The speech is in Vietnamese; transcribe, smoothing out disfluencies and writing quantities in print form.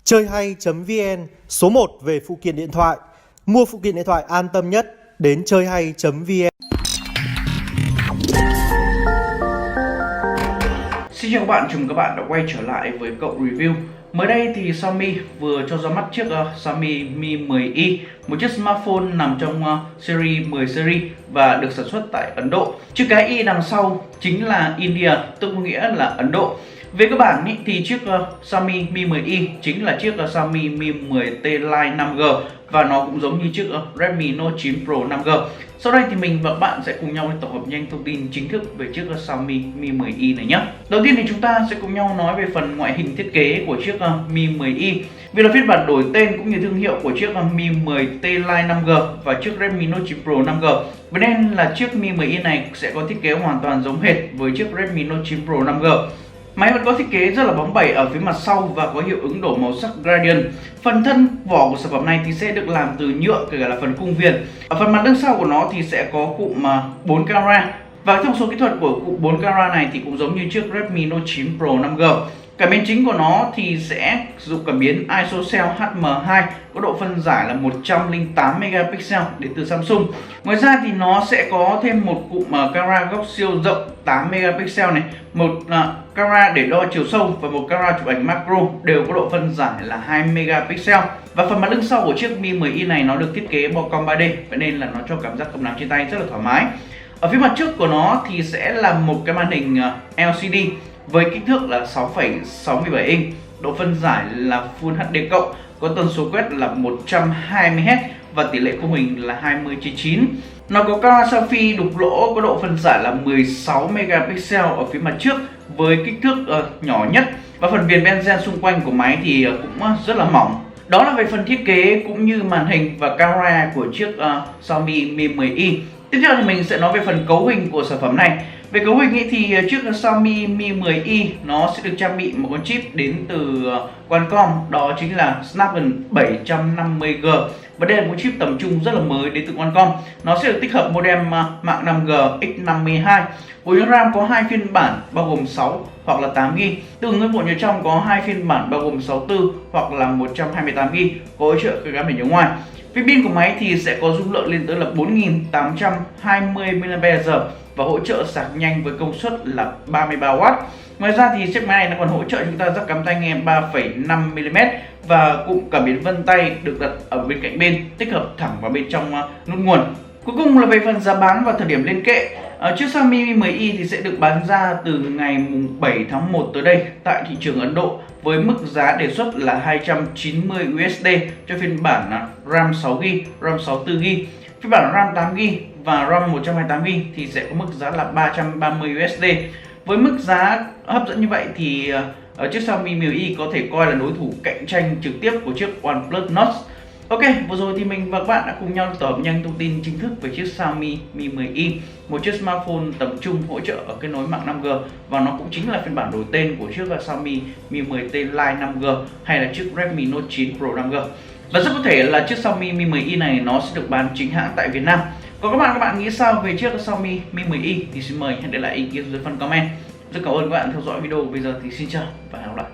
Chơi hay.vn, số 1 về phụ kiện điện thoại. Mua phụ kiện điện thoại an tâm nhất, đến chơi hay.vn. Xin chào các bạn, chào mừng các bạn đã quay trở lại với Cộng Review. Mới đây thì Xiaomi vừa cho ra mắt chiếc Xiaomi Mi 10i, một chiếc smartphone nằm trong series 10 series và được sản xuất tại Ấn Độ. Chữ cái Y đằng sau chính là India, tức có nghĩa là Ấn Độ. Về cơ bản thì chiếc Xiaomi Mi 10i chính là chiếc Xiaomi Mi 10T Lite 5G và nó cũng giống như chiếc Redmi Note 9 Pro 5G. Sau đây thì mình và các bạn sẽ cùng nhau tổng hợp nhanh thông tin chính thức về chiếc Xiaomi Mi 10i này nhé. Đầu tiên thì chúng ta sẽ cùng nhau nói về phần ngoại hình thiết kế của chiếc Mi 10i. Vì là phiên bản đổi tên cũng như thương hiệu của chiếc Mi 10T Lite 5G và chiếc Redmi Note 9 Pro 5G, vậy nên là chiếc Mi 10i này sẽ có thiết kế hoàn toàn giống hệt với chiếc Redmi Note 9 Pro 5G. Máy vẫn có thiết kế rất là bóng bẩy ở phía mặt sau và có hiệu ứng đổi màu sắc gradient. Phần thân vỏ của sản phẩm này thì sẽ được làm từ nhựa, kể cả là phần khung viền. Ở phần mặt đằng sau của nó thì sẽ có cụm 4 camera. Và thông số kỹ thuật của cụm 4 camera này thì cũng giống như chiếc Redmi Note 9 Pro 5G. Cảm biến chính của nó thì sẽ sử dụng cảm biến ISOCELL HM2 có độ phân giải là 108 megapixel đến từ Samsung. Ngoài ra thì nó sẽ có thêm một cụm camera góc siêu rộng 8 megapixel này, một camera để đo chiều sâu và một camera chụp ảnh macro đều có độ phân giải là 2 megapixel. Và phần mặt lưng sau của chiếc Mi 10i này nó được thiết kế bo cong 3D, vậy nên là nó cho cảm giác cầm nắm trên tay rất là thoải mái. Ở phía mặt trước của nó thì sẽ là một cái màn hình LCD với kích thước là 6,67 inch, độ phân giải là Full HD+, có tần số quét là 120Hz và tỷ lệ khung hình là 20:9. Nó có camera selfie đục lỗ có độ phân giải là 16 megapixel ở phía mặt trước với kích thước nhỏ nhất, và phần viền benzen xung quanh của máy thì cũng rất là mỏng. Đó là về phần thiết kế cũng như màn hình và camera của chiếc Xiaomi Mi 10i. Tiếp theo thì mình sẽ nói về phần cấu hình của sản phẩm này. Về cấu hình thì chiếc Xiaomi Mi 10i nó sẽ được trang bị một con chip đến từ Qualcomm, đó chính là Snapdragon 750G. Và đây là một chip tầm trung rất là mới đến từ Qualcomm. Nó sẽ được tích hợp modem mạng 5G X52. Bộ nhớ RAM có 2 phiên bản bao gồm 6 hoặc là 8GB. Tương ứng với bộ nhớ trong có 2 phiên bản bao gồm 64 hoặc là 128GB, có hỗ trợ cái gắn để nhớ ngoài. Pin pin của máy thì sẽ có dung lượng lên tới là 4820 mAh và hỗ trợ sạc nhanh với công suất là 33W. Ngoài ra thì chiếc máy này nó còn hỗ trợ chúng ta jack cắm tai nghe 3,5mm và cụm cảm biến vân tay được đặt ở bên cạnh bên, tích hợp thẳng vào bên trong nút nguồn. Cuối cùng là về phần giá bán và thời điểm liên kệ. Chiếc Xiaomi Mi 10i thì sẽ được bán ra từ ngày 7 tháng 1 tới đây tại thị trường Ấn Độ với mức giá đề xuất là 290 USD cho phiên bản RAM 6GB, RAM 64GB. Phiên bản RAM 8GB và RAM 128GB thì sẽ có mức giá là 330 USD. Với mức giá hấp dẫn như vậy thì chiếc Xiaomi Mi 10i có thể coi là đối thủ cạnh tranh trực tiếp của chiếc OnePlus Nord. Ok, vừa rồi thì mình và các bạn đã cùng nhau tổng hợp nhanh thông tin chính thức về chiếc Xiaomi Mi 10i, một chiếc smartphone tầm trung hỗ trợ ở kết nối mạng 5G và nó cũng chính là phiên bản đổi tên của chiếc Xiaomi Mi 10T Lite 5G hay là chiếc Redmi Note 9 Pro 5G. Và rất có thể là chiếc Xiaomi Mi 10i này nó sẽ được bán chính hãng tại Việt Nam. Còn các bạn nghĩ sao về chiếc Xiaomi Mi 10i thì xin mời hãy để lại ý kiến dưới phần comment. Rất cảm ơn các bạn theo dõi video. Bây giờ thì xin chào và hẹn gặp lại.